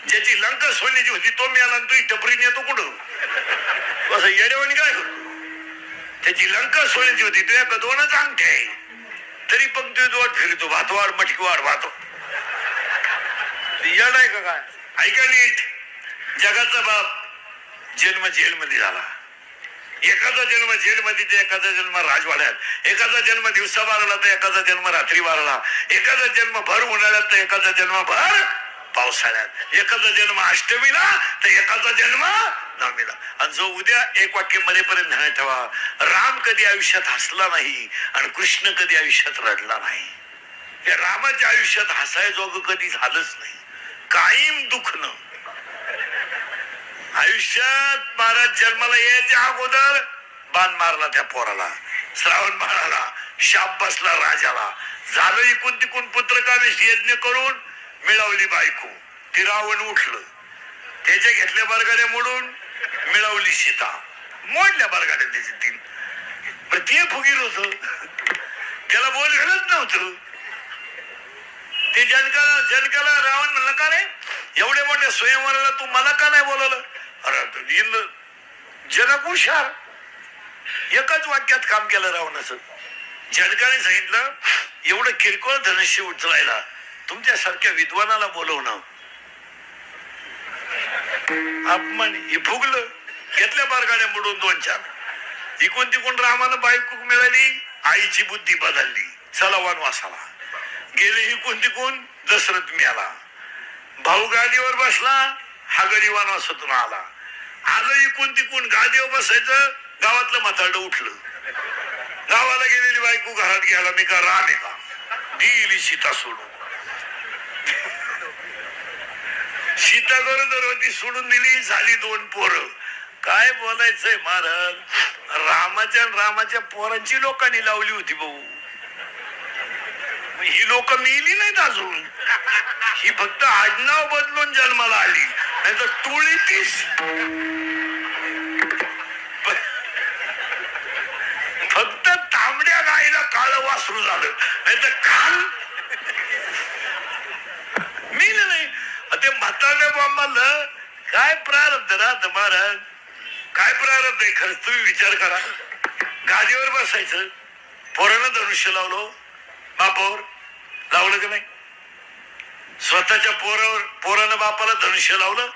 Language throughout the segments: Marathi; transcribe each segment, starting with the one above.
ज्याची लंका सोन्याची होती तो मिळाला आणि तू टपरीने येतो कुठं असं येडेवाणी काय करतो. त्याची लंका सोन्याची होती तुझ्या का दोनच अंगठे आहे तरी पण तू दोट फिरतो भातवाड मटकीवाड भातो येड आहे का काय. ऐका नीट, जगाचा बाप जन्म जेलमध्ये झाला. एकाचा जन्म जेलमध्ये तर एकाचा जन्म राजवाड्यात, एकाचा जन्म दिवसा बारला तर एकाचा जन्म रात्री बारला, एकाचा जन्म भर उन्हाळ्यात तर एकाचा जन्म भर पावसाळ्यात, एकाचा जन्म अष्टमीला तर एकाचा जन्म नवमीला. आणि जो उद्या एक वाक्य मरेपर्यंत ध्यानात ठेवा, राम कधी आयुष्यात हसला नाही आणि कृष्ण कधी आयुष्यात रडला नाही. त्या रामाच्या आयुष्यात हसायजोगं कधी झालंच नाही, कायम दुखणं. आयुष्यात महाराज जन्माला यायच्या अगोदर बाण मारला त्या पोराला, श्रावण बाळाला, शाप बसला राजाला, झालं इकून तिकून पुत्रकामेश यज्ञ करून मिळवली बायको, ती रावण उठलं, त्याच्या घेतल्या बरगाड्या मोडून मिळवली सीता, मोडल्या बरगाड्या त्याची तीन. पण ते फुगीर होत, त्याला बोल घालत नव्हतं. ते जनकाला रावण म्हणलं का रे एवढ्या मोठ्या स्वयंवराला तू मला का नाही बोलवलं. अरे जनक हुशार, एकच वाक्यात काम केलं रावणाचं. जनकाने सांगितलं एवढं किरकोळ धनुष्य उचलायला तुमच्यासारख्या विद्वानाला बोलवणं अपमान. हे फुगलं, घेतल्या बारगाड्या मोडून 2-4. इकून तिकून रामानं बायको मिळाली, आईची बुद्धी बदलली, चला वनवासाला गेले. इकून तिकून दशरथ मिळाला, भाऊ गादीवर बसला, हागडी वनवासातून आला. आलं इकून तिकून गादीवर बसायचं, गावातलं म्हातारडं उठलं, गावाला गेलेली बायको घरात घ्यायला मी का राम आहे का, दिली सीता सोडून. सीता गरोदरवती सोडून दिली, झाली 2 पोरं. काय बोलायचंय महाराज, रामाच्या पोरांची लोकांनी लावली होती भाऊ. ही लोक मिली नाहीत अजून, ही फक्त आडनाव बदलून जन्माला आली, नाही तर टोळी तीच. फक्त तांबड्या गायला काळ वासरू झालं, नाही तर काल मिल नाही. ते म्हातारड्या बांबाला काय प्रारब्ध राहत महाराज, काय प्रारब्ध आहे खरंच तुम्ही विचार करा. गादीवर बसायचं, पोरानं धनुष्य लावलो, बापावर लावलं की नाही. स्वतःच्या पोरानं बापाला धनुष्य लावलं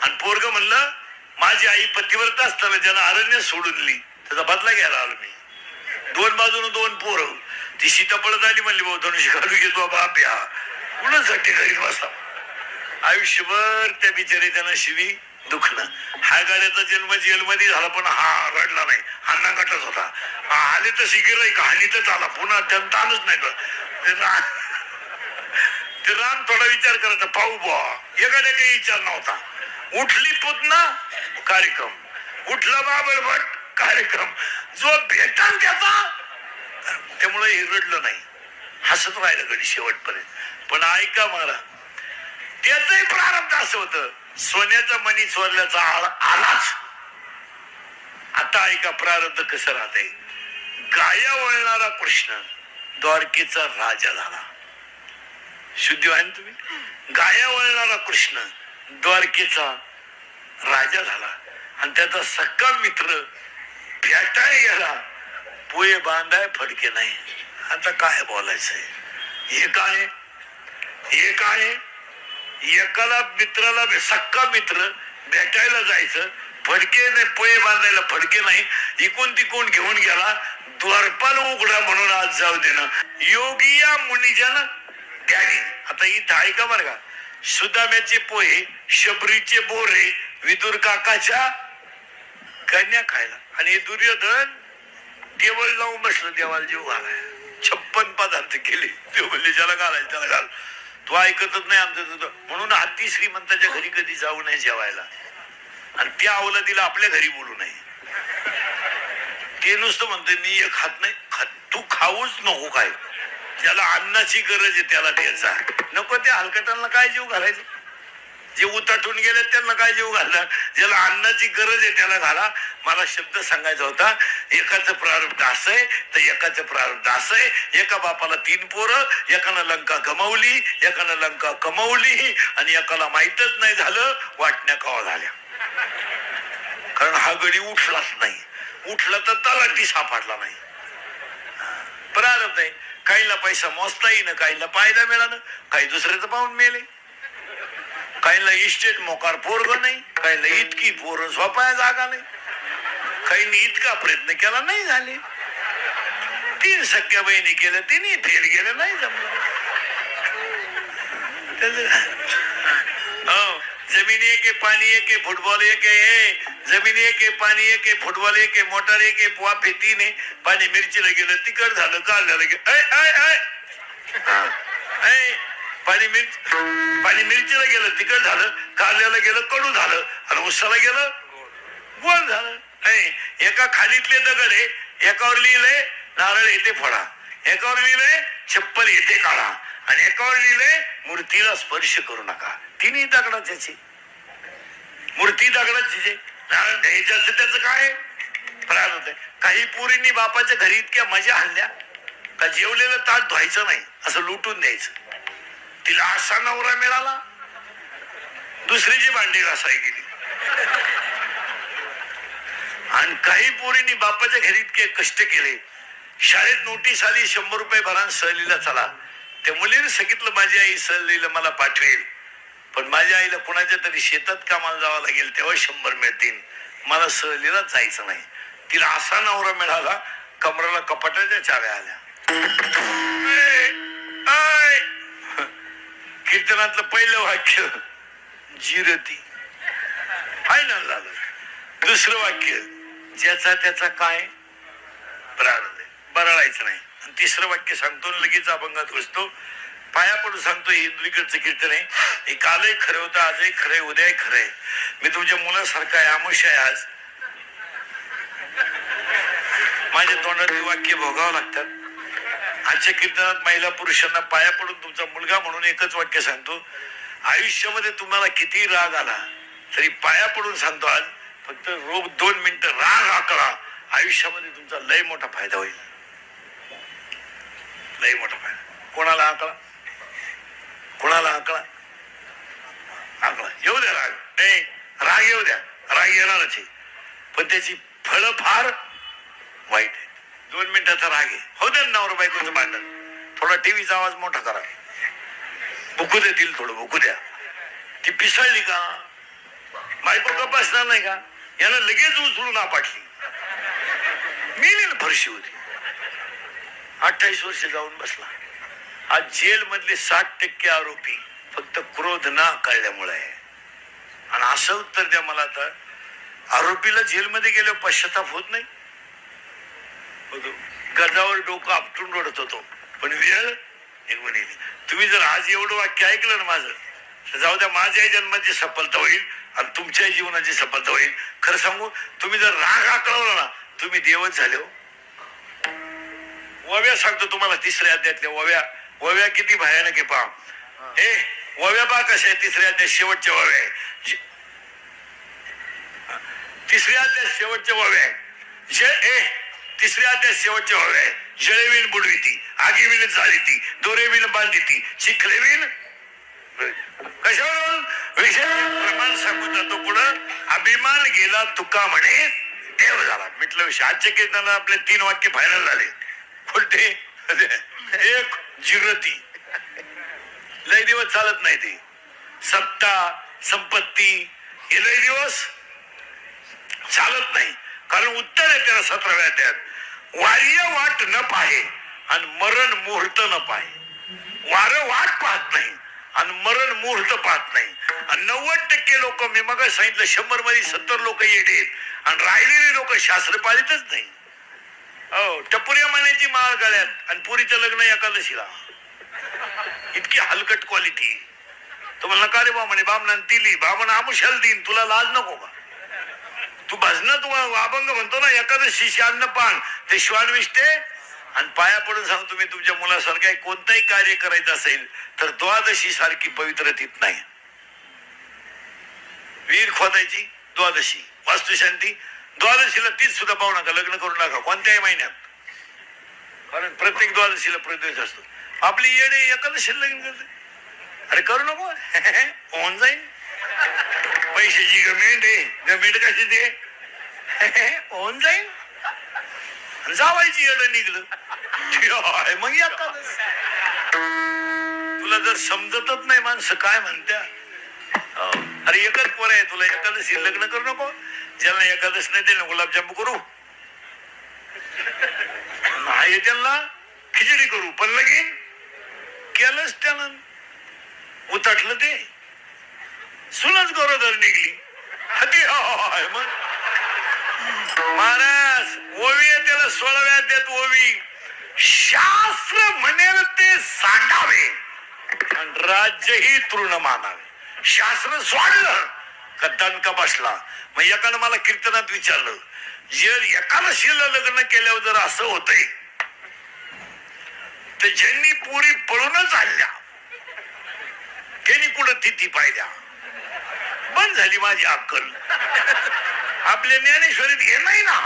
आणि पोरग म्हणलं माझी आई पतिव्रता असताना ज्यानं अरण्य सोडून दिली त्याचा बदला घ्यायला आलो मी. 2 बाजून 2 पोरं. ती सीता पळत आली, म्हणली भाऊ धनुष्य घालू घेतो बाप या कुणासाठी घरी बसा. आयुष्यभर त्या बिचारी त्यांना शिवी दुखणं. हा गाड्याचा जन्म जेलमध्ये झाला पण हा रडला नाही, हा नागाटच होता. आले तर गिराईक हानीतच आला, पुन्हा त्यांना ताणच नाही का. ते राम थोडा विचार करायचा, पाहू बुवा, एखाद्या काही विचार नव्हता. उठली पुतना कार्यक्रम, उठला बाबर भट कार्यक्रम, जो भेटा त्याचा. त्यामुळे हे रडलं नाही, हसत राहिलं कधी शेवटपर्यंत. पण ऐका मला, त्याचंही प्रारब्ध असं होतं, सोन्याचा मणी चोरल्याचा आलाच. आता ऐका प्रारब्ध कसं राहतंय. गाया वळणारा कृष्ण द्वारकेचा राजा झाला. शुद्धी आहे ना तुम्ही. गाया वळणारा कृष्ण द्वारकेचा राजा झाला आणि त्याचा सक्का मित्र भेटाय गेला, पोये बांधाय फडके नाही. आता काय बोलायचंय, हे काय एकाला मित्राला सक्का मित्र भेटायला जायचं, फडके नाही, पोये बांधायला फडके नाही, इकून तिकून घेऊन गेला, द्वारपाल उघडा म्हणून आज जाऊ देणं. योगिया मुनिजन ज्ञानी. आता इथं ऐका बरं का, सुदाम्याचे पोहे, शबरीचे बोरे, विदुर काकाच्या कन्या खायला, आणि दुर्योधन टेबल लावून बसलं देवाला जीव घालाय. 56 पदार्थ केले, ते म्हणले ज्याला घालायचं त्याला घाल, तो ऐकतच नाही आमचं. म्हणून अति श्रीमंताच्या घरी कधी जाऊ नये जेवायला, आणि त्या अवलादीला आपल्या घरी बोलू नये. ते नुसतं म्हणतोय मी एक खात नाही, तू खाऊच नको. काय ज्याला अन्नाची गरज आहे त्याला द्यायचा, नको त्या हलकटांना काय जीव घालायचं. जे उताटून गेले त्यांना काय जेव घालणार, ज्याला अन्नाची गरज आहे त्याला घाला. मला शब्द सांगायचा होता, एकाचं प्रारब्ध असं आहे तर एकाचं प्रारब्ध असं आहे. एका बापाला 3 पोरं, एकानं लंका गमावली, एकानं लंका कमावली आणि एकाला माहीतच नाही झालं वाटण्या कवा झाल्या. कारण हा गडी उठलाच नाही. उठला तर तलाठी सापडला नाही. प्रारब्ध आहे. काहीला पैसा मोजता येईन, काहीला पाहायला मिळालं, काही दुसऱ्याचं पाहून मेले, काहीला इस्टेट मोकार पोरग नाही, काहीला इतकी पोरं झोपाया जागा नाही, काहींनी इतका प्रयत्न केला नाही झाले, 3 सख्या बहिणी केल्या तिने फेल गेले नाही जमलं. जमीन एक है, पानी एक है, फुटबॉल एक है. जमीन एक है, पाणी एक है, फुटबॉल एक है, मोटर एक है, वाफे 3 आहे. पाणी मिरचीला गेलं तिखट झालं, काढल्याला गेलं पाणी मिरचीला गेलं तिखट झालं, कारल्याला गेलं कडू झालं आणि उसाला गेलं गोड झालं. एका खालीतले दगड आहे, एकावर लिहिलंय नारळ येते फळा, एकावर लिहिलंय चप्पल येते काढा आणि एकावर लिहिलंय मूर्तीला स्पर्श करू नका. तिन्ही दगडाचे, मूर्ती दगडाची, नारळ द्यायचं त्याचं काय प्रारब्ध आहे. काही पोरींनी बापाच्या घरी इतक्या मजा हल्ल्या का जेवलेलं ताट धुवायचं नाही, असं लुटून द्यायचं. तिला असा नवरा मिळाला, दुसरीची भांडी घासाय गेली. आणि काही पोरींनी बापाच्या घरी इतके कष्ट केले, शाळेत नोटीस आली 100 रुपये भरा सहलीला चला. त्या मुलीने सांगितलं माझी आई सहलीला मला पाठवेल, पण माझ्या आईला कुणाच्या तरी शेतात कामाला जावं लागेल तेव्हा 100 मिळतील, मला सहलीला जायचं नाही. तिला असा नवरा मिळाला, कमराला कपाटाच्या चाव्या आल्या. कीर्तनातलं पहिलं वाक्य जिरती फायनल झालं. दुसरं वाक्य ज्याचा त्याचा काय प्रारब्ध, बरळायचं नाही. आणि तिसरं वाक्य सांगतो लगेच अभंगात बसतो. पाया पडून सांगतो, हिंदुकडचं कीर्तन आहे. हे कालही खरं होतं, आजही खरंय, उद्याही खरंय. मी तुमच्या मुलासारखा आहे, आमुष आहे. आज माझ्या तोंडात वाक्य भोगावं लागतात. आजच्या कीर्तनात महिला पुरुषांना पाया पडून तुमचा मुलगा म्हणून एकच वाक्य सांगतो. आयुष्यामध्ये तुम्हाला किती राग आला तरी पाया पडून सांगतो, आज फक्त रोग 2 मिनिटं राग आकळा, आयुष्यामध्ये तुमचा लय मोठा फायदा होईल. लय मोठा फायदा. कोणाला आकळा, कोणाला आकळा, आकळा येऊ द्या राग, नाही राग येऊ द्या, राग येणारच आहे, पण त्याची फळं फार वाईट आहे. 2 मिनिटाचा राग आहे, हो द्या नवरा बायकोचं भांडण, थोडा टीव्हीचा आवाज मोठा करा, भुकू देतील थोडं, भुकू द्या. ती पिसळली का बायको का बसणार नाही का, यानं लगेच उचलून आपटली, मेली ना, फरशी होती. 28 वर्ष जाऊन बसला. आज जेल मधले 60% आरोपी फक्त क्रोध ना कळल्यामुळे आहे. आणि असं उत्तर द्या मला, तर आरोपीला जेलमध्ये गेल्यावर पश्चाताप होत नाही? गजावर डोकं आपटून रडत होतो, पण वेळ निघून येईल. तुम्ही जर आज एवढं वाक्य ऐकलं ना माझं, तर जाऊ द्या, माझ्याही जन्माची सफलता होईल आणि तुमच्याही जीवनाची सफलता होईल. खरं सांगू, तुम्ही जर राग आकळवला ना, तुम्ही देवच झाले हो. वव्या सांगतो तुम्हाला, 3ऱ्या अध्यायातल्या वव्या, वव्या किती भयानक आहे पहा. हे वव्या पहा कशा आहे. 3ऱ्या अध्याय शेवटच्या वव्या आहे. 3ऱ्या अध्याय शेवटच्या वव्या आहे. 3ऱ्या अध्याय शेवटच्या वव्या आहे. जळेविण बुडविती, आगीविण जाळीती, दोरेविण बांधिती, चिखलेविण. कशावरून विषय प्रमाण सांगून जातो पुढं. अभिमान गेला तुका म्हणे देव झाला. म्हटलं विषय. आजच्या कीर्तनाला आपले 3 वाक्य फायनल झाले. उलटे एक जिरती, लय दिवस चालत नाही ते. सत्ता संपत्ती हे लय दिवस चालत नाही. कारण उत्तर आहे त्याला 17व्या अध्यायात. वार्य वाट न पाहे आणि मरण मुहूर्त न पाहे. वारं वाट पाहत नाही आणि मरण मुहूर्त पाहत नाही. आणि 90% लोक, मी मग सांगितलं 100 मध्ये 70 लोक येडे आणि राहिलेली लोक शास्त्र पाळीतच नाही. हो, टपुऱ्या माण्याची माळ गळ्यात आणि पुरीचं लग्न एकादशीला. इतकी हलकट क्वालिटी. तुम्हाला नका रे बा म्हणे, बामणान तिली बामण आमुशाल दिन, तुला लाज नको का? तू भजन, तू अभंग म्हणतो ना, एकादशी अन्न पान ते श्वान विष्टे. आणि पाया पडून सांगतो, मी तुमच्या मुलासारखं कोणताही कार्य करायचं असेल तर द्वादशी सारखी पवित्र तीत नाही. विहीर खोदायची द्वादशी, वास्तुशांती द्वादशीला, तीच सुद्धा पाहू नका, लग्न करू नका कोणत्याही महिन्यात, कारण प्रत्येक द्वादशीला प्रदोष असतो. आपली येडे एकादशीला लग्न करते. अरे करू नको होऊन जाईल. पैशाची गमेंट आहे, गमेंट कशी ते होऊन जाईल. जावायची येड निघलं मग एकादश. तुला जर समजतच नाही माणसं काय म्हणत्या. अरे एकच पोर आहे तुला, एकादशी लग्न करू नको. ज्यांना एकादश नाही त्याला गुलाबजामू करू, नाही त्यांना खिचडी करू, पण लगीन केलंच त्यानं उतटलं ते सुनच गरोदर निघली. मग महाराज ओवी आहे त्याला 16व्या अध्यायात ओवी, शास्त्र म्हणेल ते सांडावे आणि राज्यही तृण मानावे. शास्त्र सोडलं का दणका बसला. मग एकानं मला कीर्तनात विचारलं, जर एकादशीला लग्न केल्यावर जर असं होतंय तर ज्यांनी पोरी पळूनच आणल्या त्यांनी कुठं तिथी पाहिल्या. बंद झाली माझी अक्कल. आपल्या ज्ञानेश्वरीत हे नाही ना,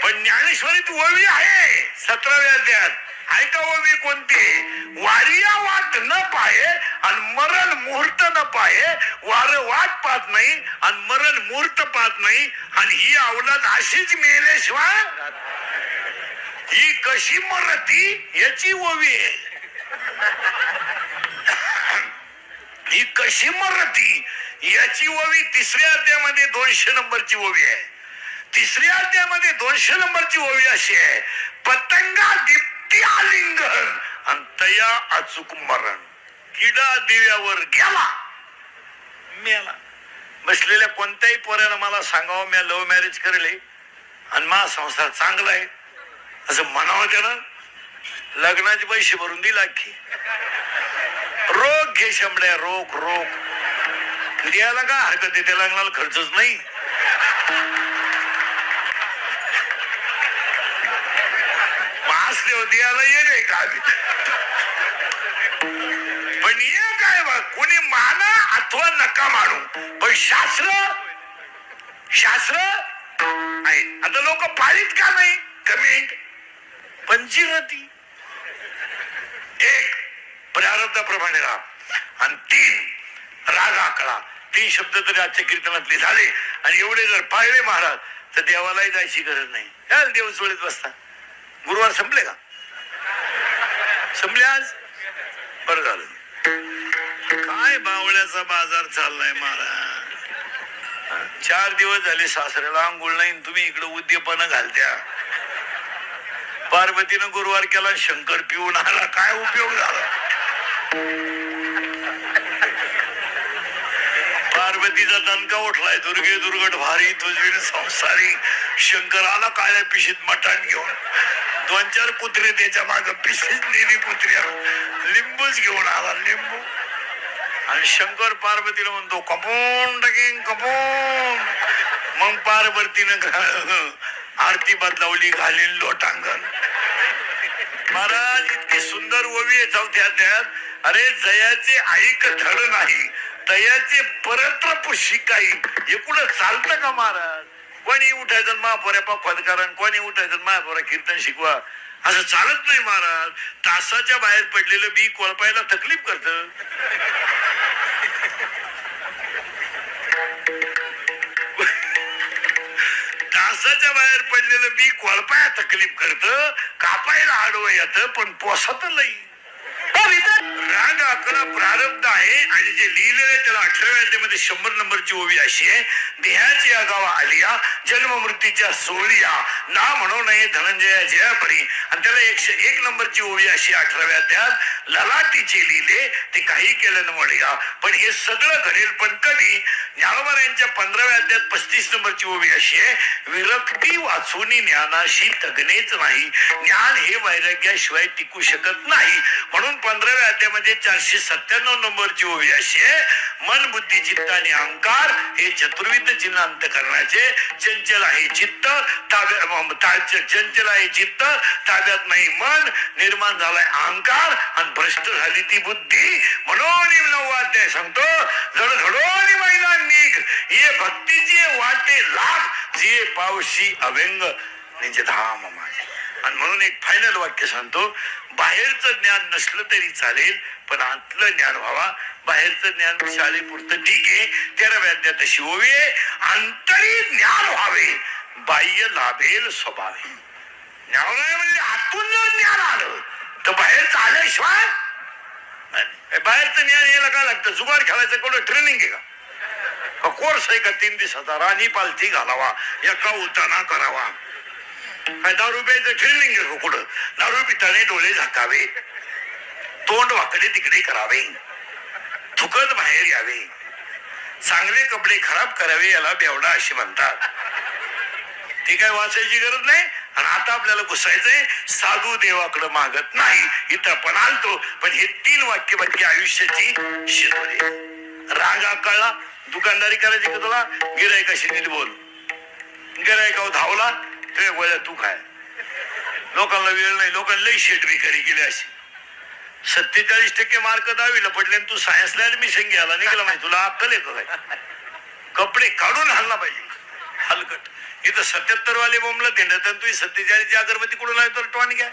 पण ज्ञानेश्वरीत ओवी आहे 17व्या अध्यायात. ऐका ओवी कोणती, वारिया वाट न पाहे आणि मरण मुहूर्त न पाहे. वार वाट पाहत नाही आणि मरण मुहूर्त पाहत नाही, आणि ही अवलाद अशीच मेल्याशिवाय ही कशी मरती याची ओवी आहे. ही कशी मरती याची ओवी 3ऱ्या अध्यायामध्ये 200 नंबरची ओवी आहे. 3ऱ्या अध्यायामध्ये 200 नंबरची ओवी अशी आहे, पतंगा दीप्ती आलिंगन आणि तया अचूक मरण. किडा दिव्यावर गेला मेला. बसलेल्या कोणत्याही पोऱ्यानं मला सांगावं मी लव्ह मॅरेज करेल आणि माझा संसार चांगला आहे असं म्हणावं त्यानं, लग्नाचे पैसे भरून दिला की. रोग घे शंभड्या, रोग रोग द्यायला का हरकत आहे, त्या लग्नाला खर्चच नाही. द्यायला येणे का, पण ये काय बघ, कोणी माना अथवा नका मानू, पण शास्त्र शास्त्र आहे. आता लोक पाळीत का नाही, कमेंट पंचीरती. 1 प्रारब्धाप्रमाणे राग आणि 3 राग आकडा. 3 शब्द तरी आजच्या कीर्तनातले झाले, आणि एवढे जर पाळले महाराज तर देवालाही जायची गरज नाही. देव सोडत बसता. गुरुवार संपले का, संपले आज, बरं झालं. काय बावळ्याचा बाजार चाललाय महाराज. 4 दिवस झाले सासऱ्याला आंघोळ नाही, तुम्ही इकडे उद्यपना घालत्या. पार्वतीनं गुरुवार केला, शंकर पिऊन आला, काय उपयोग झाला. पार्वतीचा दणका उठलाय, दुर्गे दुर्गट भारी तुझी संसारी. शंकर आला काळ्या पिशीत मटण घेऊन, 2-4 कुत्रे त्याच्या माग पिशीच नेली कुत्र्या, लिंबूच घेऊन आला, लिंबू. आणि शंकर पार्वतीला म्हणतो कपून टाकेन कपून. मग पार्वतीनं आरती बदलावली, घालीन लोटांगण. महाराज इतकी सुंदर ओवी आहे 4थ्या अध्यायात. अरे जयाचे ऐक धड नाही, तयाचे परत्र पुशिकाई. हे कुठं चालतं का महाराज. कोणी उठायचं महापोऱ्या पदकारण, कोणी उठायचं महापोऱ्या कीर्तन शिकवा, असं चालत नाही महाराज. तासाच्या बाहेर पडलेलं बी कोळपायला तकलीफ करत. तासाच्या बाहेर पडलेलं बी कोळपाया तकलीफ करत, कापायला आडवं येत, पण पोसत नाही. राग आकडा प्रारब्ध आहे, आणि जे लिहिलेलं आहे त्याला 18व्या अध्यायामध्ये 100 नंबरची ओवी अशी आहे, देहाची आगावा आलिया जन्म मृत्यूच्या सोळिया ना म्हणू नये धनंजया जयापरी. आणि त्याला 101 नंबरची ओवी अशी 18व्या अध्यायात, ललाटीचे लिहिले ते काही केलं न वडिया. पण हे सगळं घडेल पण कधी. ज्ञानोबा यांच्या 15व्या अध्यायात 35 नंबरची ओवी अशी आहे, विरक्ती वाचून ज्ञानाशी तगणेच नाही. ज्ञान हे वैराग्याशिवाय टिकू शकत नाही. म्हणून 15व्या अध्यायामध्ये 400 497 नंबरची ओवी अशी आहे, मन बुद्धी चित्त आणि अहंकार हे चतुर्विध चिन्ह अंतःकरणाचे. चंचल आहे चित्त चंचल आहे चित्त, ताब्यात नाही मन, निर्माण झालाय अहंकार आणि भ्रष्ट झाली ती बुद्धी. म्हणून 9वा अध्याय सांगतो, जड घडोनी महिला निघ ये भक्तीचे वाटे लाभ, जे पावशी अव्यंग निज धाम माझे. आणि म्हणून एक फायनल वाक्य सांगतो, बाहेरचं ज्ञान नसलं तरी चालेल, पण आतलं ज्ञान व्हावा. बाहेरचं ज्ञान शाळेपुरतं ठीक आहे, 13व्या अध्यायात अशी ओवी आहे, अंतरी ज्ञान व्हावे बाह्य लाभेल स्वभावे. ज्ञान म्हणजे आतून जर ज्ञान आलं तर बाहेरचं आल्याशिवाय. बाहेरचं ज्ञान यायला काय लागतं? जुगार खेळायचं कोणतं ट्रेनिंग आहे का? कोर्स आहे का 3 दिवसाचा? राणी पालथी घालावा, एका उताना करावा. काय दारू प्यायचं ट्रेनिंग आहे कुठं? दारू पिताने डोळे झाकावे, तोंड वाकडे तिकडे करावे, थुकत बाहेर यावे, चांगले कपडे खराब करावे, याला बेवडा असे म्हणतात. ती काय वाचायची गरज नाही. आणि आता आपल्याला घुसायचंय, साधू देवाकडे मागत नाही. इथं आपण आलतो, पण हे 3 वाक्य बाकी आयुष्याची शिदोरी. राग कळला, दुकानदारी करायची का तुला? गिरायकाशी नीट बोल. गिरायकावर धावला ते गोळ्या तू खाय. लोकांना वेळ नाही, लोकांना लई शेट विकारी केली अशी. 47% मार्क 10वीला पडले आणि तू सायन्सला ऍडमिशन घ्यायला निघाला माहिती. तुला अक्कल येतो काय? कपडे काढून हल्ला पाहिजे हलकट. इथं 77 वाले बोंबला देण्यात, तू 47ची अगरबत्ती कुठं लावतो? टॉन घ्या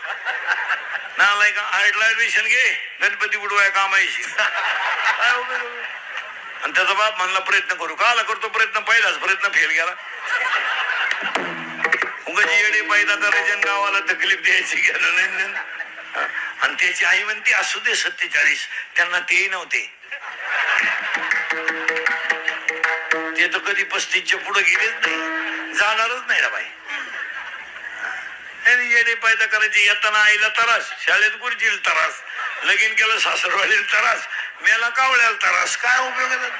नालाय का? आर्टला ऍडमिशन घे, गणपती बुडवाय कामायची. आणि त्याचा बाप म्हणला प्रयत्न करू. काला करतो प्रयत्न? पहिलाच प्रयत्न फेल गेला. उगाची येडे पैदा करायचे, गावाला तकलीफ द्यायची गेलं नाही. आणि त्याची आई म्हणते असू दे 47, त्यांना तेही नव्हते. ते तर कधी 35च्या पुढे गेलेच नाही, जाणारच नाही ना बाई. येडे पैदा करायचे. येताना आईला त्रास, शाळेत गुरुजीला त्रास, लगीन केलं सासरवाडीला त्रास, मेला कावळ्याला त्रास. काय उपयोग आहे?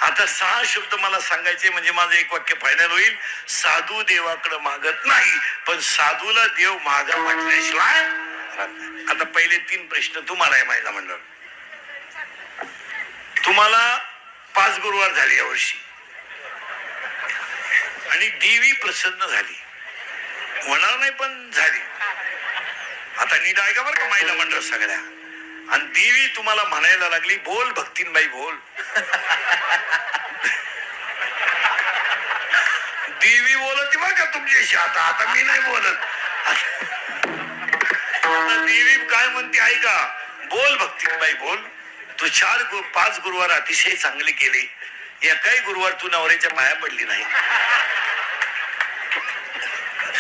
आता 6 शब्द मला सांगायचे म्हणजे माझं एक वाक्य फायनल होईल. साधू देवाकडे मागत नाही, पण साधूला देव मागा म्हटल्याशिवाय. आता पहिले 3 प्रश्न तुम्हाला आहे महिला मंडळ. तुम्हाला 5 गुरुवार झाले यावर्षी आणि देवी प्रसन्न झाली. होणार नाही पण झाली. आता नीट ऐका बरं का महिला मंडळ सगळ्या. आणि देवी तुम्हाला म्हणायला लागली, बोल भक्तीनबाई बोल. देवी बोलत बरं का तुमच्याशी. आता मी नाही बोलत. आता देवी काय म्हणते ऐका, बोल भक्तीनबाई बोल. तू 5 गुरुवार अतिशय चांगले केले. एकाही गुरुवार तू नवऱ्याच्या पाया पडली नाही.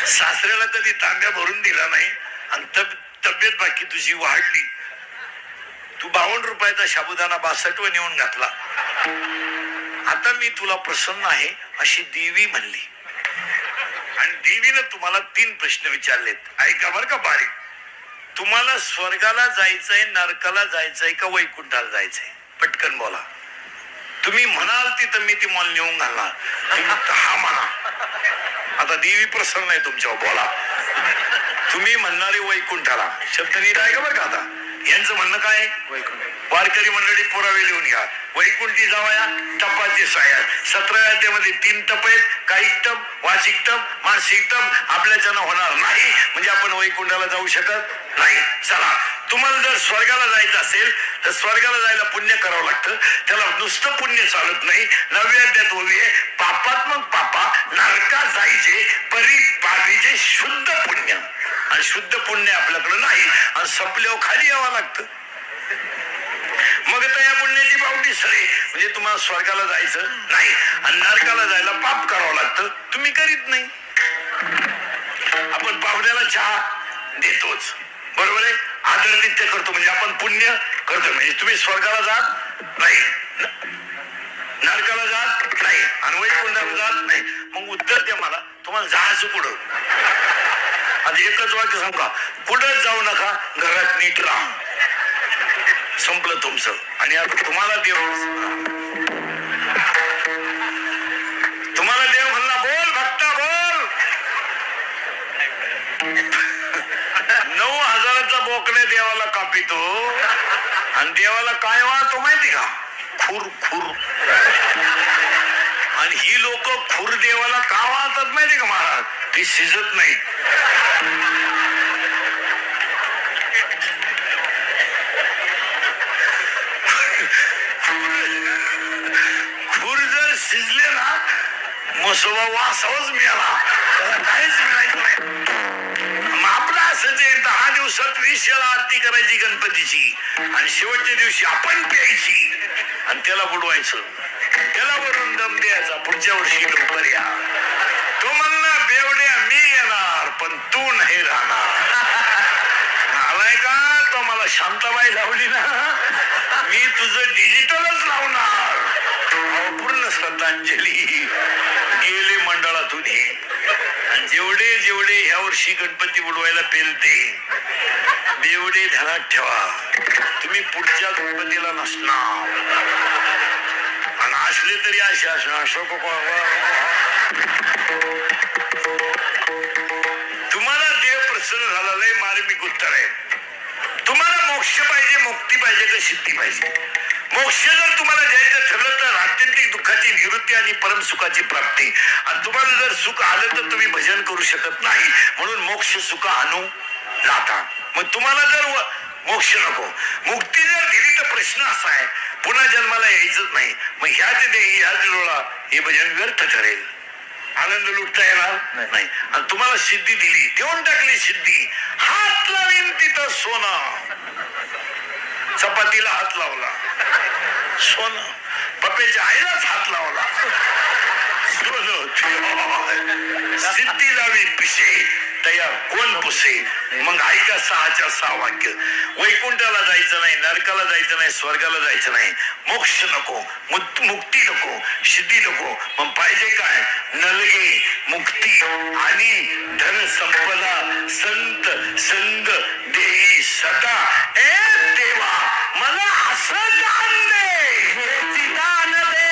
सासऱ्याला कधी तांब्या भरून दिला नाही. आणि तब्येत बाकी तुझी वाढली. तू 52 रुपयाचा साबुदाणा 62 नेऊन घातला. आता मी तुला प्रसन्न आहे अशी देवी म्हणली. आणि देवीनं तुम्हाला 3 प्रश्न विचारलेत. ऐका बरं का बारीक. तुम्हाला स्वर्गाला जायचंय, नरकाला जायचंय का वैकुंठाला जायचंय? पटकन बोला. तुम्ही म्हणाल तिथं मी ती मॉल नेऊन घालणार. तुम्ही हा म्हणा. आता देवी प्रसन्न आहे तुमच्यावर. बोला. तुम्ही म्हणणारे वैकुंठाला. शब्द नीट आहे का बरं का? आता यांचं म्हणणं काय? वारकरी मंडळी पुरावे लिहून घ्या. वैकुंठी जावया तपाचे साया. 17व्या अध्यायामध्ये 3 टप आहेत. कायिक टप, वाचिक टप, मानसिक टप. आपल्याच्यानं होणार नाही म्हणजे आपण वैकुंठाला जाऊ शकत नाही. चला, तुम्हाला जर स्वर्गाला जायचं असेल तर स्वर्गाला जायला पुण्य करावं लागतं. त्याला नुसतं पुण्य चालत नाही. 9व्या अध्यायात ओवी आहे, पापात्मक पापा नरका जायचे परी पापीचे शुद्ध पुण्य. आणि शुद्ध पुण्य आपल्याकडे नाही. आणि संपल्यावर खाली यावं लागतं. मग तर या पुण्याची पावटी सरे. म्हणजे तुम्हाला स्वर्गाला जायचं नाही आणि नरकाला जायला पाप करावं लागतं. तुम्ही करीत नाही. आपण पाहुण्याला चहा देतोच, बरोबर आहे. आदर करतो म्हणजे आपण पुण्य करतो. म्हणजे तुम्ही स्वर्गाला जात नाही, नरकाला जात नाही आणि वैकुंठाला जात नाही. मग उत्तर द्या मला, तुम्हाला जायचं कुठं? आता एकच वाक्य सांगू का? कुठंच जाऊ नका, घरात नीट राहा. संपलं तुमचं. आणि आता तुम्हाला देव म्हणला बोल भक्ता बोल. 9,000चा बोकणे देवाला कापी पितो आणि देवाला काय वाहतो माहिती का? खुर खुर. आणि ही लोक खुर देवाला का वाहतात माहिती का महाराज? ती शिजत नाही. खुर जर शिजले ना मसोबा वासावच मिळाला, काहीच मिळायचं नाही. आपला असं जे 10 दिवसात 20 वेळा आरती करायची गणपतीची आणि शेवटच्या दिवशी आपण प्यायची आणि त्याला बुडवायचं, त्याला वरून दम द्यायचा, पुढच्या वर्षी लवकर या. तो म्हणला बेवड्या मी येणार पण तू नाही राहणार. आलाय का? तो मला शांताबाई लावली ना, मी तुझं डिजिटलच लावणार. पूर्ण श्रद्धांजली गेले मंडळातून हे. आणि जेवढे जेवढे ह्या वर्षी गणपती बुडवायला पेलते बेवडे ध्यानात ठेवा, तुम्ही पुढच्या गणपतीला नसणार. आणि असले तरी असे असणार. तुम्हाला देव प्रसन्न झाला, लय मार्मिक उत्तर आहे. तुम्हाला मोक्ष पाहिजे, मुक्ती पाहिजे का सिद्धी पाहिजे? मोक्ष जर तुम्हाला द्यायचं ठरलं तर आत्यंतिक दुःखाची निवृत्ती आणि परमसुखाची प्राप्ती. आणि तुम्हाला जर सुख आलं तर तुम्ही भजन करू शकत नाही, म्हणून मोक्ष सुख आणू लाथा. मग तुम्हाला जर मोक्ष नको, मुक्ती जर दिली तर प्रश्न असा आहे पुन्हा जन्माला यायचंच नाही. मग ह्याच डोळा हे भजन व्यर्थ ठरेल, आनंद लुटता येणार नाही. आणि तुम्हाला सिद्धी दिली, देऊन टाकली सिद्धी. हात लावीन तिथं सोनं, चपातीला हात लावला सोनं, पप्प्याच्या आईलाच हात लावला सोनं. सिद्धी लावी पिशे तयार कोण पुसे. मग ऐका 6च्या 6 वाक्य. वैकुंठाला जायचं नाही, नरकाला जायचं नाही, स्वर्गाला जायचं नाही, मोक्ष नको, मुक्ती नको, सिद्धी नको. मग पाहिजे काय? नलगे मुक्ती आणि धन संपदा संत संग देई सदा. ए देवा मला असं दान दे, दान दे.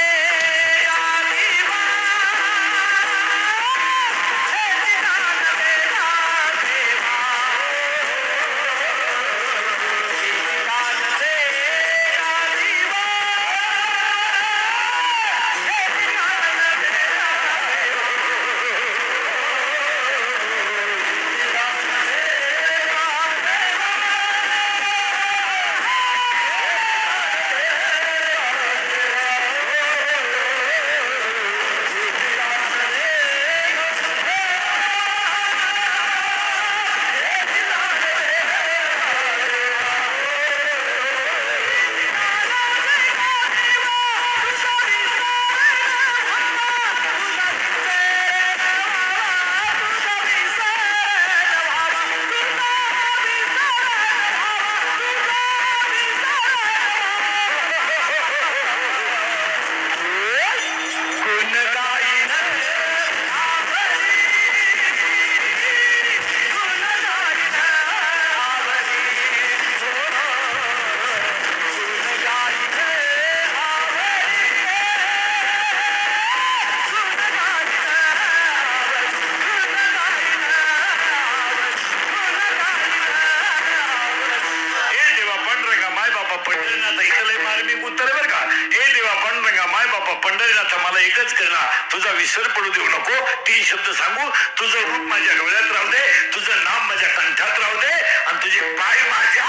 पंढरीनाथ मला एकच करणार, तुझा विसर पडू देऊ नको. 3 शब्द सांगू, तुझं रूप माझ्या डोळ्यात राहू दे, तुझं नाम माझ्या कंठात राहू दे आणि तुझे पाय माझ्या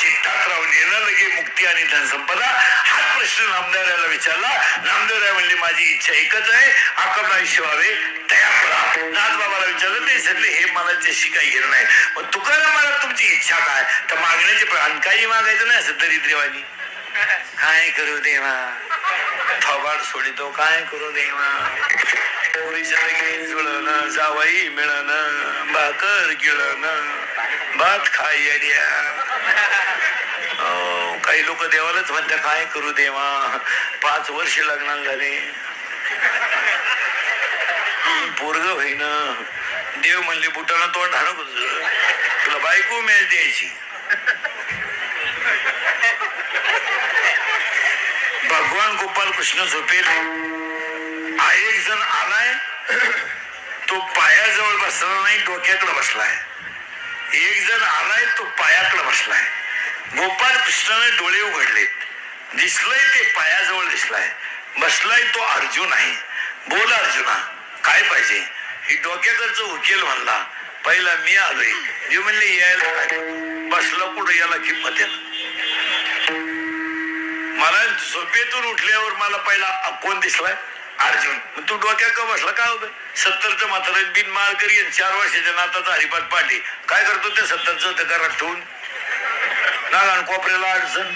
चित्तात राहून. येणं लगे मुक्ती आणि धनसंपदा. हाच प्रश्न नामदेवरायाला विचारला. नामदेवराय म्हणले माझी इच्छा एकच आहे, आकर्ण आयुष्य व्हावे तयापरा. नाथबाबाला विचारलं ते सगळे हे मला त्याशी काही घेणं नाही. मग तुकाराम मला तुमची इच्छा काय? तर मागण्याचे आणि काही मागायचं नाही असं दरिद्रवाणी. काय करू देवा, थोबाड सोडितो काय करू देवा. पुरीच्या लगेच जुळणं, जावाई मिळणं, भाकर गिळणं, भात खाय द्या. काही लोक देवालाच म्हणतात काय करू देवा. 5 वर्ष लग्नाला झाले, पोरग होईन. देव म्हणले बुटाला तोंड हाणू तुला बायको मिळेल द्यायची. भगवान गोपाल कृष्ण झोपेल. एक जण आलाय, तो पायाजवळ बसला नाही, डोक्याकडे बसलाय. एक जण आलाय, तो पायाकडे बसलाय. गोपाळ कृष्णाने डोळे उघडलेत. दिसलंय ते पायाजवळ दिसलाय. बसलाय तो अर्जुन आहे. बोल अर्जुना, काय पाहिजे? ही डोक्याकडचं उकेल म्हणला. पहिला मी आलोय. देव म्हणले यायला काय? बसला कुठं याला किंमत आहे. मला झोपेतून उठल्यावर मला पहिला कोण दिसलाय? अर्जुन. तू डोक्यात का बसला? काय होतं? 70चं म्हातारा बिन माळ करी 4 वर्षाच्या नाताचा हरिपाठ पाठी. काय करतो ते 70चं ते घरात ठेवून नागान कोपऱ्याला अडचण.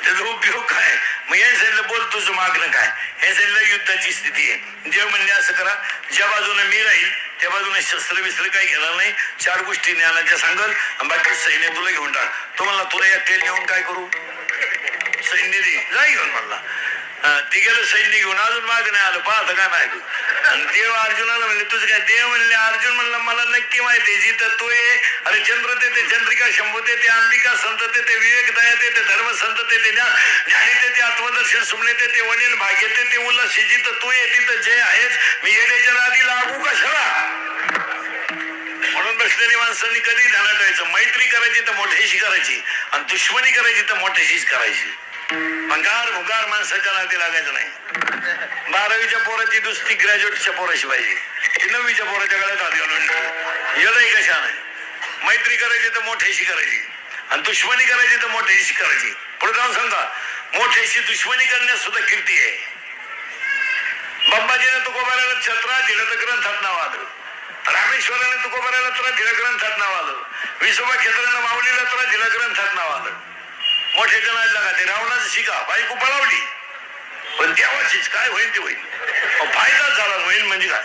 त्याचा उपयोग काय? मग या साईडला बोल तुझं मागणं काय? हे साईडला युद्धाची स्थिती आहे. देव म्हणले असं करा, ज्या बाजूने मी राहील त्या बाजूने शस्त्र बिस्त्र काही घेणार नाही. 4 गोष्टी ज्ञानाच्या सांगल आणि बाकी सैन्य तुला घेऊन टाक. तो म्हणला तुला या तेल घेऊन काय करू? सैन्य दे, जा घेऊन म्हणला. ते गेलं सैन्य घेऊन. अजून माग नाही आलं. पाहत काय नाही. आणि देव अर्जुनाला म्हणले तुझं काय? देव म्हणले अर्जुन म्हणला मला नक्की माहिती जिथं तो आहे. अरे चंद्र ते चंद्रिका शंभू ते अंबिका संत ते विवेक दया ते धर्म संत ते ज्ञानी ते आत्मदर्शन सुमने ते वनील भाग्य ते उल्हास जिथं तू आहे तिथं जय आहेस. मी येण्याच्या नादी लागू कशाला? म्हणून बसलेली माणसांनी कधी ध्यानात ठेवायचं. मैत्री करायची तर मोठ्याशी करायची आणि दुश्मनी करायची तर मोठ्याशीच करायची. भंगार भुगार माणसाच्या नादी लागायचं नाही. 12वीच्या पोराची दुसरी ग्रॅज्युएटच्या पोराशी पाहिजे. 9वीच्या पोराच्या गळ्यात हात घालून येलंय कशा नाही. मैत्री करायची तर मोठ्याशी करायची आणि दुश्मनी करायची तर मोठ्याशी करायची. पुढे जाऊन सांगा मोठ्याशी दुश्मनी करण्यास सुद्धा कीर्ती आहे. बाबाजीने तुकोबाराला छत्रा दिलं तर ग्रंथात नाव आलं. रामेश्वराने तुकोबाराला तर दिलं ग्रंथात नाव आलं. विसोबा क्षेत्रानं माऊलीला तर दिलं ग्रंथात नाव आलं. मोठे जणांना लागा ते रावणाचं शिका बायको पळावली पण देवाचीच काय होईल ते होईल. फायदा झाला होईल म्हणजे काय?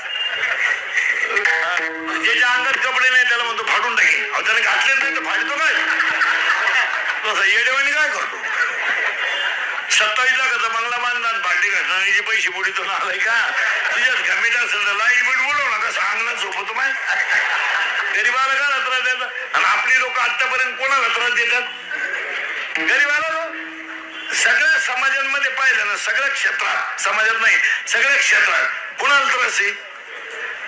ज्याच्या अंगात कपडे नाही त्याला म्हणतो फाडून टाकेल. अहो त्याने घातलेच नाही तर फाडतो काय? तसं येडेवानी काय करतो? 27 लाखाचा बंगला बांधला भांडी घालण्याचे पैसे बुडीतो ना आलाय का? तुझ्याच घमीत असेल तर लाईट बीट बोलव नका. सांगणं झोपतो माय. गरीबाला का त्रास देतात? आणि आपली लोक आतापर्यंत कोणाला त्रास देतात? गरीबाला. सगळ्या समाजांमध्ये पाहिलं ना, सगळ्या क्षेत्रात, समाजात नाही सगळ्या क्षेत्रात कोणाला त्रास आहे?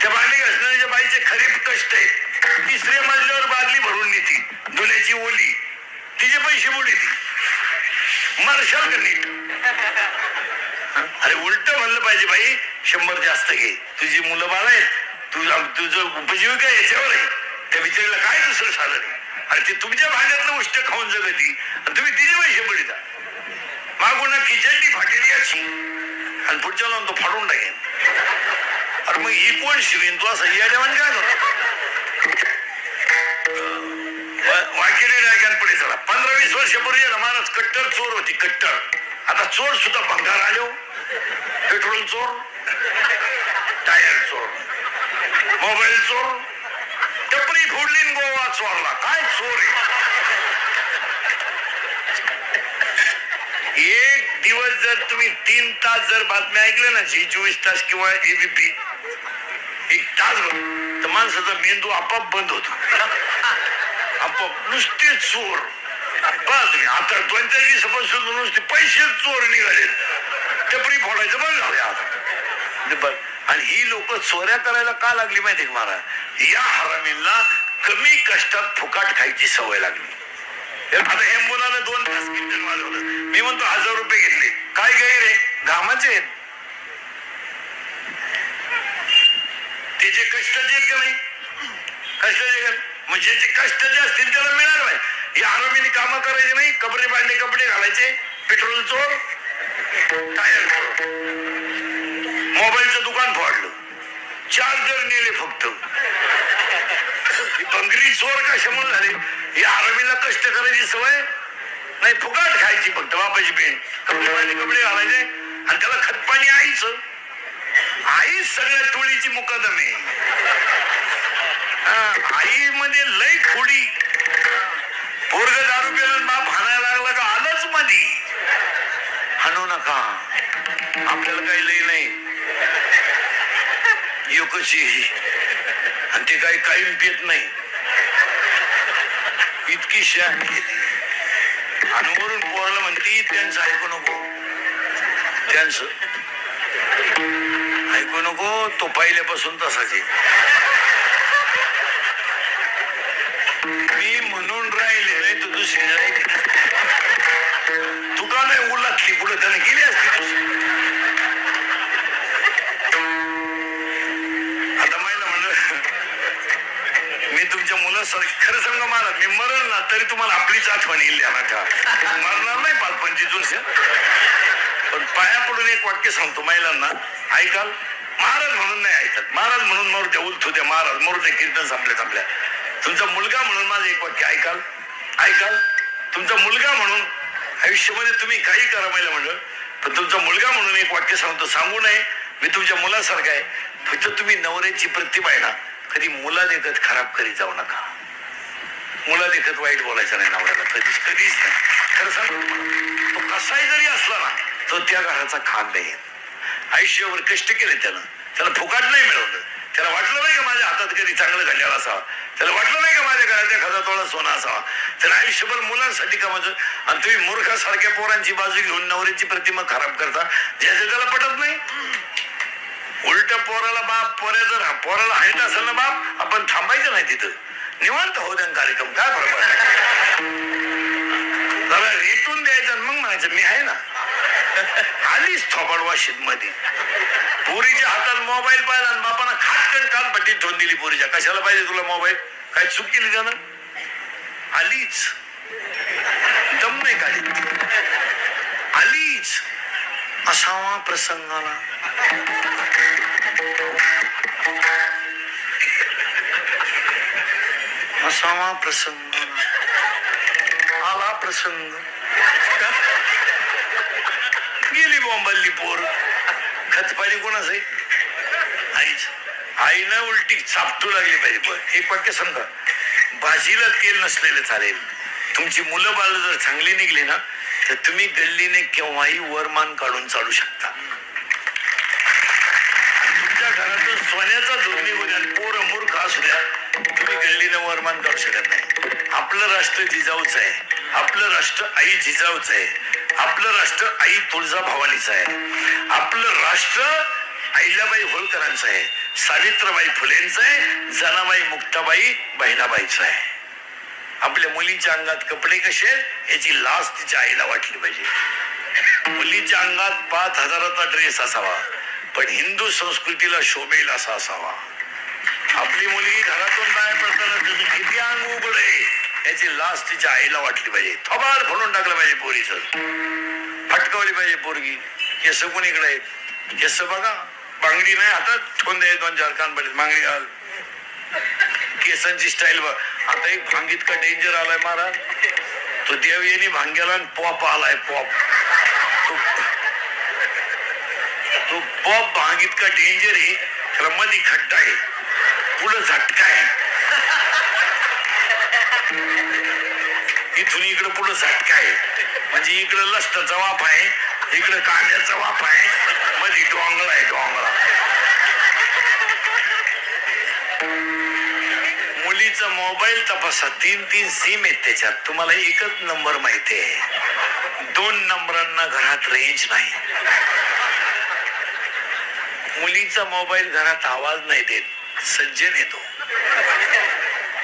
त्या भांडी घासण्याच्या बाईचे खरे कष्ट आहे. 3ऱ्या मजल्यावर बादली भरून नेती धुण्याची ओली. तिचे पैसे बुडी ती मार्शाल का नीट? अरे उलट म्हणलं पाहिजे बाई 100 जास्त घे. तुझी मुलं बाळ आहेत. तुझं उपजीविका याच्यावर आहे. त्या बिचारीला काय दुसरं साधन आहे? अरे ते तुमच्या भांड्यातलं उष्ट खाऊन जगती आणि तुम्ही तिचे पैसे पडिता. मागून खिचडी फाटेली याची आणि पुढच्या लावून तो फाडून टाकेन. अरे मग ही कोण शिवेन? तू असं या जेवण काय करतो? वाकेली डायकान पुढे चला. 15-20 वर्षापूर्वी महाराज कट्टर चोर होती. कट्टर. आता चोर सुद्धा भंगार आलो. पेट्रोल चोर, टायर चोर, मोबाईल चोर, टपरी फोडली गोवा चोरला. काय चोर आहे? एक दिवस जर तुम्ही 3 तास जर बातम्या ऐकल्या ना, 24 तास किंवा एबीपी 1 तास तर माणसाचा मेंदू आपोआप बंद होतो. आपोआप नुसते चोर. बघा तुम्ही आता 2-4 दिवसापासून नुसते पैसे चोर निघाले. टपरी फोडायचं बंद झाले आता. आणि ही लोक चोऱ्या करायला का लागली माहिती का महाराज? या हरामींना कमी कष्टात फुकाट खायची सवय लागली. आता हे मुलानं 2 तास किंटल वाजवलं. मी म्हणतो 1000 रुपये घेतले. काय गैर आहे? घामाचे त्याचे कष्टाचे आहेत का नाही? कष्टाचे म्हणजे जे कष्टाचे असतील त्याला मिळालं पाहिजे. या हरामीने कामं करायचे नाही. कपडे बांधले, कपडे घालायचे. पेट्रोल चोर, टायर चोर, मोबाईलचं दुकान फोडलं, चार्जर नेले फक्त. बंगरी चोर कशामुळे झाले? या आरबीला कष्ट करायची सवय नाही. फुकाट खायची फक्त. बापाची पेन, कपडे घालायचे आणि त्याला खतपाणी आईचं. आई सगळ्या टोळीची मुकादम आहे. आई मध्ये लई खोडी. पोरग दारू पेलं बाप हाणायला लागला का आलंच मधी. हाणू नका, आपल्याला काही लई नाही. योकची आणि ते काही कायम पेत नाही. इतकी शहाणी आणि वरून पोराला म्हणते त्यांचं ऐकू नको, त्यांचं ऐकू नको. तो पहिल्यापासून तसाच आहे. मी म्हणून राहिले नाही तर दुसरी नाही तुका नाही उलटली पुढे त्याने गेली असती. आता महिला म्हणलं मी तुमच्या मुलासारखी खरं सांगा महाराज मी मरण ना तरी तुम्हाला आपलीच आठवण येईल मरणार नाही 5-25 वर्ष. पण पाया पडून एक वाक्य सांगतो महिलांना ऐकाल. महाराज म्हणून नाही ऐकत, महाराज म्हणून मरू द्या उलथू द्या, महाराज मरू द्या कीर्तन संपल्या. तुमचा मुलगा म्हणून माझं एक वाक्य ऐकाल. तुमचा मुलगा म्हणून आयुष्यामध्ये तुम्ही काही करा महिला म्हणलं, पण तुमचा मुलगा म्हणून एक वाक्य सांगतो, सांगू नये मी तुमच्या मुलासारखा आहे. फक्त तुम्ही नवऱ्याची प्रतिभा आहे ना कधी मुला देखत खराब करीत जाऊ नका. मुला देखत वाईट बोलायचं नाही नवऱ्याला कधीच नाही. खरं सांग तो कसाही जरी असला ना तो त्या घराचा खांब आहे. आयुष्यावर कष्ट केले त्याला फुकाट नाही मिळवलं. त्याला वाटलं नाही का माझ्या हातात कधी चांगलं घड्याळ असावा, त्याला वाटलं नाही का माझ्या घरात एखादा थोडा सोना असावा. त्याला आयुष्यभर मुलांसाठी कामाचं. आणि तुम्ही मूर्खासारख्या पोरांची बाजू घेऊन नवऱ्याची प्रतिमा खराब करता ज्याचं त्याला पटत नाही. उलट पोराला बाप पोराला हाणत असेल ना बाप आपण थांबायचं नाही तिथं, निवांत होऊ द्या कार्यक्रम काय फरक पडत. जरा रेटून द्यायचं मग म्हणायचं मी आहे ना. आलीच थोबाड वाशीत मध्ये पोरीच्या हातात मोबाईल पाहिला आणि बापानं खाटकन कानपट्टी ठेवून दिली पोरीच्या. कशाला पाहिजे तुला मोबाईल, काय चूक केली त्यानं. आलीच दम नाही काढली आलीच असावा प्रसंगाला. असावा प्रसंग आला प्रसंग गेली बॉम्बल्ली पोर. खतपाणी कोणाच आहे आईच. आईनं उलटी चापटू लागली पाहिजे. पण एक वाक्य सांगा, भाजीला तेल नसलेलं चालेल. तुमची मुलं बाळ जर चांगली निघली ना तर तुम्ही गल्लीने केव्हाही वरमान काढून चालू शकता. तुमच्या घरातून सोन्याचा धोरणी होईल आणि पोरं मूर्ख असू द्या तुम्ही गल्लीने वरमान काढू शकत नाही. आपलं राष्ट्र जिजाऊच आहे, आपलं राष्ट्र आई जिजाऊच आहे, आपलं राष्ट्र आई तुळजाभवानीचं आहे, आपलं राष्ट्र अहिल्याबाई होळकरांचं आहे, सावित्रीबाई फुलेंचं आहे, जनाबाई मुक्ताबाई बहिणाबाईचं आहे. आपल्या मुलीच्या अंगात कपडे कसे याची लाज तिच्या आईला वाटली पाहिजे. मुलीच्या अंगात 5,000चा ड्रेस असावा पण हिंदू संस्कृतीला शोभेल असा असावा. आपली मुलगी घरातून बाहेर पडताना त्याचं किती अंग उघड आहे याची लाज तिच्या आईला वाटली पाहिजे. थोबाड फोडून टाकलं पाहिजे पोरीचं, फटकावली पाहिजे पोरगी. केस कोणीकडे आहेत, केस बघा, बांगडी नाही हातात, ठोंदे 2-4 कानपडीत बांगडी घाल, केसांची स्टाईल बघ. आता एक भांग इतका डेंजर आलाय महाराज, तो देव येणी भांग्याला पॉप आलाय पॉप. तो पॉप भांग इतका डेंजर आहे, त्याला मध्ये खड्डा आहे, पुढं झटका आहे, इथून इकडं पुढं झटका आहे. म्हणजे इकडं लसणाचा वाफ आहे, इकडं कांद्याचा वाफ आहे, मध्ये डोंगळा आहे डोंगळा. मुलीचा मोबाईल तपासा, 3 सिम आहेत त्याच्यात. तुम्हाला एकच नंबर माहिती आहे, 2 नंबरांना घरात रेंज नाही. मुलीचा मोबाईल घरात आवाज नाही देत, सज्जन येतो,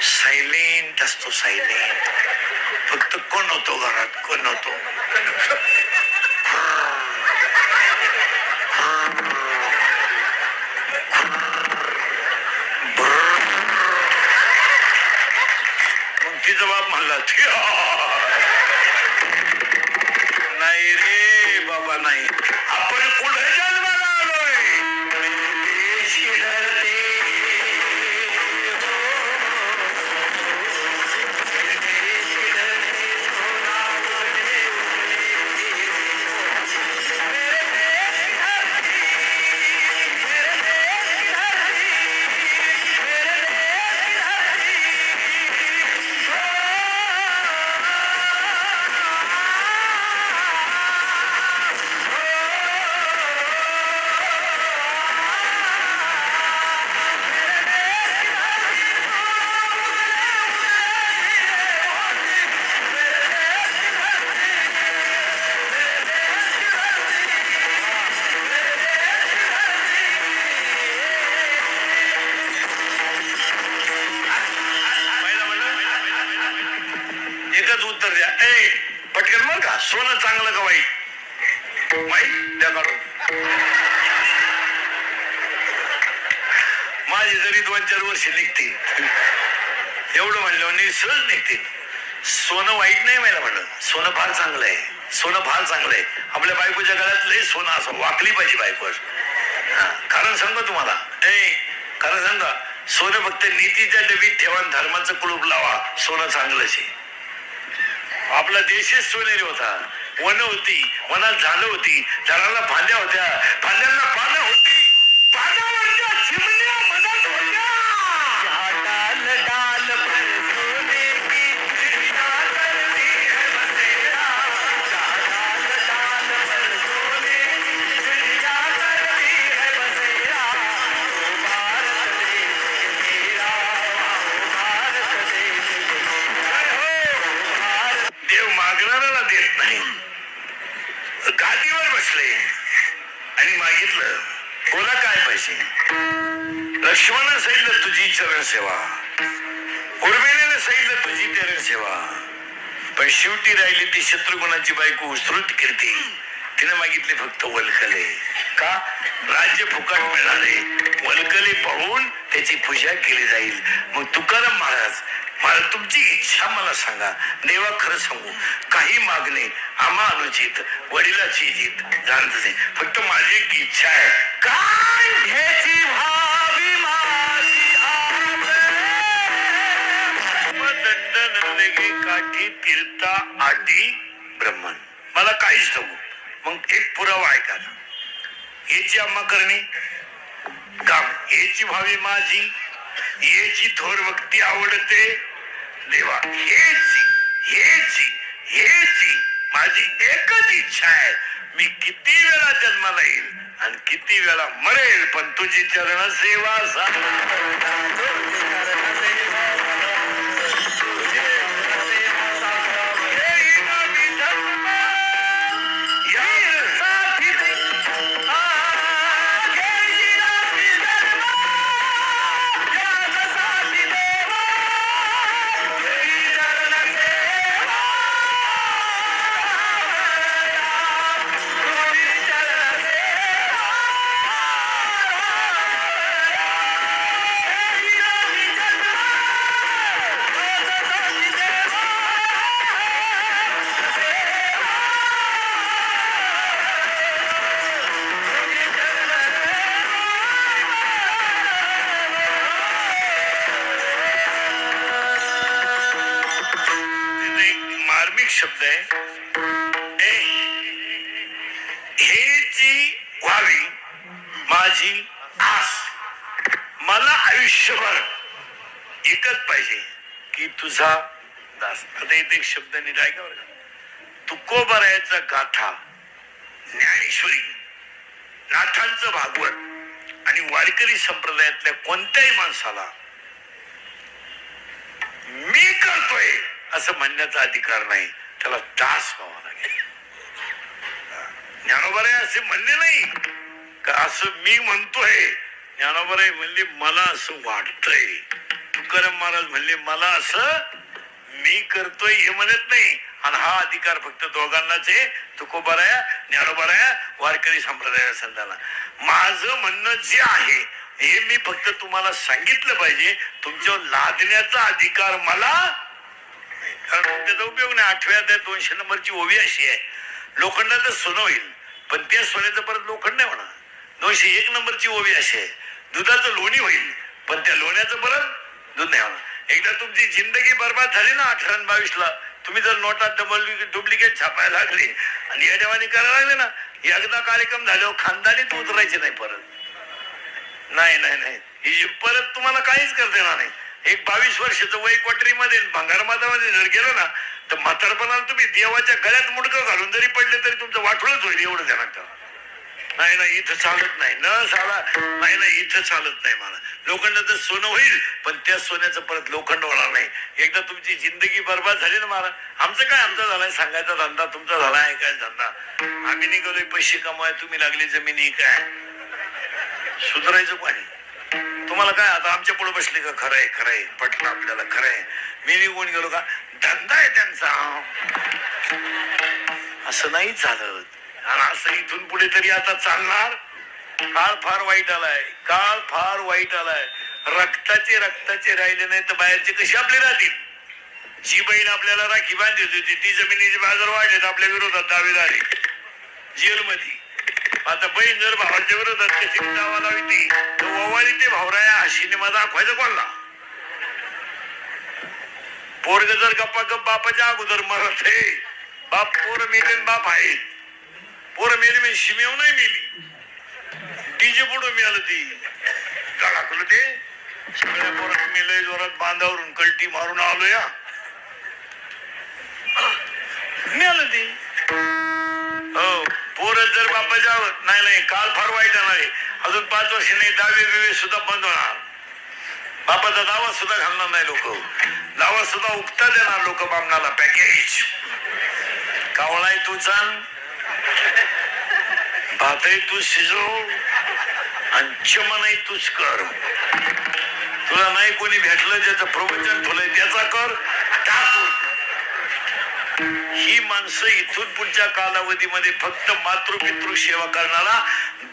सायलेंट असतो, सायलेंट. फक्त कोण होतो घरात, कोण होतो. मग तिचा बाप म्हणला नाही रे बाबा नाही, आपण पुढे जन्माला आलोय. माहीत त्या काढून माझी जरी 2-4 वर्ष निघतील एवढं म्हणलं सहज निघतील. सोनं वाईट नाही मला म्हणलं, सोनं फार चांगलं आहे, सोनं फार चांगलं आहे. आपल्या बायकोच्या गळ्यात लय सोनं असं वाकली पाहिजे बायको. कारण सांगा तुम्हाला, कारण सांगा, सोनं फक्त नीतीच्या डबीत ठेवा, धर्माचं कुलूप लावा, सोनं चांगलंच आहे. आपला देशच सोनेरी होता. वन होती, वनात झालं होती, झाडाला फांद्या होत्या, फांद्यांना पानं होती, पानावरच्या चिमण्या मनात होत्या. देव मागणाऱ्याला देत नाही. गादीवर बसले आणि मागितलं, बोला काय पाहिजे. लक्ष्मणानं सांगितलं तुझी चरण सेवा, उर्मिलेनं सांगितलं तुझी चरण सेवा, पण शेवटी राहिली ती शत्रुघ्नाची बायको उत्सृत कीर्ती. तिने मागितले फक्त वल्कले. का? राज्य फुकट मिळाले, वल्कले पाहून त्याची पूजा केली जाईल. मग तुकाराम महाराज, मला तुमची इच्छा मला सांगा. देवा खरं सांगू, काही मागणे आम्हा अनुचित, वडिलाची जित जाणत नाही, फक्त माझी एक इच्छा आहे. काय घ्यायची भावी माझी दंड नंदगे काठी तीर्था आटी ब्रह्मन. मला काहीच नको. मग एक पुरावा ऐका. याची अम्मा करणी काम, याची भावी माझी, याची थोर भक्ती आवडते देवा, हेची माझी एकच इच्छा आहे. मी किती वेळा जन्माला येईल आणि किती वेळा मरेल, पण तुझी चरण सेवा शब्द आहे. हेची व्हावी माझी आस. मला आयुष्यभर एकच पाहिजे की तुझा दास. आता इथे एक शब्द नीट ऐका बरं. तुकोबारायाचा गाथा, ज्ञानेश्वरी, नाथांचं भागवत आणि वारकरी संप्रदायातल्या कोणत्याही माणसाला मी करतोय असं म्हणण्याचा अधिकार नाही. त्याला दास व्हावा लागेल. ज्ञानोबाराय असे म्हणले नाही का असं मी म्हणतोय. ज्ञानोबाराय म्हणले मला असं वाटतंय. तुकाराम महाराज म्हणले मला असं मी करतोय हे म्हणत नाही. आणि हा अधिकार फक्त दोघांनाच आहे, तुकोबाराया, ज्ञानोबाराया, वारकरी संप्रदाय संतांना. माझं म्हणणं जे आहे हे मी फक्त तुम्हाला सांगितलं पाहिजे. तुमच्यावर लादण्याचा अधिकार मला, कारण त्याचा उपयोग नाही. 8व्या अध्यायात 200 नंबरची ओवी अशी आहे, लोखंडाचं सोनं होईल पण त्या सोन्याचं परत लोखंड नाही होणार. 201 नंबरची ओवी अशी आहे, दुधाचं लोणी होईल पण त्या लोण्याचं परत दूध नाही होणार. एकदा तुमची जिंदगी बर्बाद झाली ना 18 आणि 22ला, तुम्ही जर नोटात डुप्लिकेट छापायला लागले आणि या देवानी करायला लागले ना, एकदा कार्यक्रम झाल्यावर खानदानीत उतरायचे नाही परत. नाही नाही नाही, ही परत तुम्हाला काहीच करता येणार नाही. एक 22 वर्षाचं वय क्वाटरीमध्ये भंगारमातामध्ये जर गेलो ना तर म्हातारपणाला तुम्ही देवाच्या गळ्यात मुडकं घालून जरी पडले तरी तुमचं वाटोळच होईल. एवढं ध्यानात ठेवा. नाही नाही इथं चालत नाही, नाही नाही इथं चालत नाही. मला लोखंडाचं सोनं होईल पण त्या सोन्याचं परत लोखंड होणार नाही. एकदा तुमची जिंदगी बर्बाद झाली ना मला, आमचं काय, आमचा झालाय सांगायचा धंदा, तुमचा झालाय काय धंदा. आम्ही निघालोय पैसे कमाय, तुम्ही लागली जमिनी काय सुधारायचं पाणी. तुम्हाला काय आता आमच्या पुढे बसले का खरंय खरंय पटलं आपल्याला खरंय, मी निघून गेलो का धंदा आहे त्यांचा. असं नाही चालत. आणि असं असतं. इथून पुढे तरी आता चालणार. काळ फार वाईट आलाय, काळ फार वाईट आलाय. रक्ताचे राहिले नाही तर बाहेरचे कसे आपले राहतील. जी बहीण आपल्याला राखी बांधत होती ती जमिनीचे बाजार वाढलेत, आपल्या विरोधात दावेदार आहे जेलमध्ये. आता बहीण जर भावाच्या विरोधात कशी दावा लावती तर ओवाळी ते भावराया हा सिनेमा दाखवायचा कोणला. पोरग जर गप्पा गप बापाच्या अगोदर मरत आहे, बाप पोरं मेले बाप आहेत. पोरं मेली म्हणजे शिमेव नाही मेली, डीजे पुढं मिळालं ती धडाकलं ते सगळ्या पोरात मेलय. जोरात बांधावरून कलटी मारून आलो या मिळालं ती. हो पोरं जर बापाच्या नाही काल फार वाईट आहे. अजून 5 वर्ष नाही दावे बिवे सुद्धा बंद होणार. बापाचा दावा सुद्धा घालणार नाही लोक, दावा सुद्धा उपता देणार लोक बामणाला. पॅकेज कावळाय तू चाल, भातही तू शिजव आणि चमनही तूच कर. तुला नाही कोणी भेटलं ज्याचं प्रवचन ठेवलंय त्याचा कर टाकून. ही माणसं इथून पुढच्या कालावधीमध्ये फक्त मातृपितृ सेवा करणारा,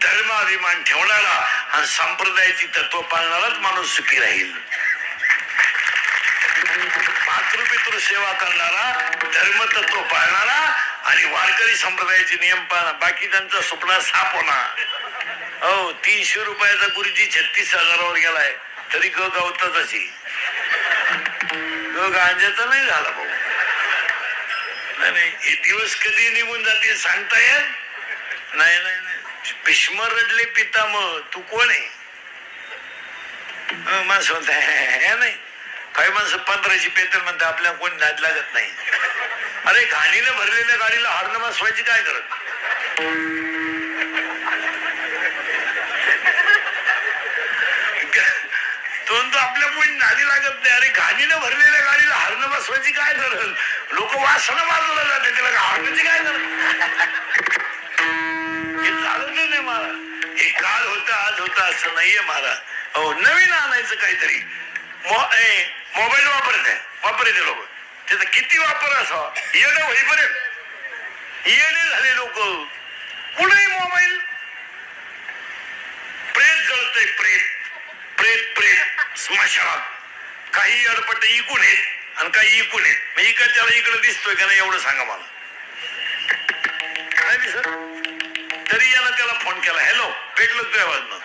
धर्माभिमान ठेवणारा आणि संप्रदायाची तत्व पाळणाराच माणूस सुखी राहील. मातृपितृ सेवा करणारा, धर्मतत्व पाळणारा आणि वारकरी संप्रदायाचे नियम पाळणार, बाकी त्यांचा सुपडा साफ होणार. हो 300 रुपयाचा गुरुजी 36,000वर गेलाय तरी गवताच गांजाचा नाही झाला भाऊ. नाही हे दिवस कधी निघून जातील सांगता येत नाही. भीष्म रडले पितामह, तू कोण आहे. माणसं म्हणता हे नाही, काही माणसं 15ची पेतर म्हणतात आपल्याला कोणी नाद लागत नाही. अरे घाणीने भरलेल्या गाडीला हॉर्न बसवायची काय करत. तो आपल्या कोणी नादी लागत नाही. अरे घाणीने भरलेल्या गाडीला हॉर्न बसवायची काय करत. लोक वासना बाजूला जाते, त्याला हॉर्नची काय करत. हे चालत नाही महाराज. हे काल होतं आज होतं असं नाहीये महाराज. हो नवीन आणायचं काहीतरी. मोबाईल वापरते लोक, त्याचा किती वापर असावा. येणं होईपर्यंत येणे झाले लोक. कुठेही मोबाईल. प्रेत जळतय, प्रेत प्रेत प्रेत स्मशानात. काही अडपट इकून येत आणि काही इकून येत. मग इकडच्याला इकडे दिसतोय का नाही एवढं सांगा मला. नाही दिसत तरी यानं त्याला फोन केला, हॅलो पेटलं तुझ्या बाजून.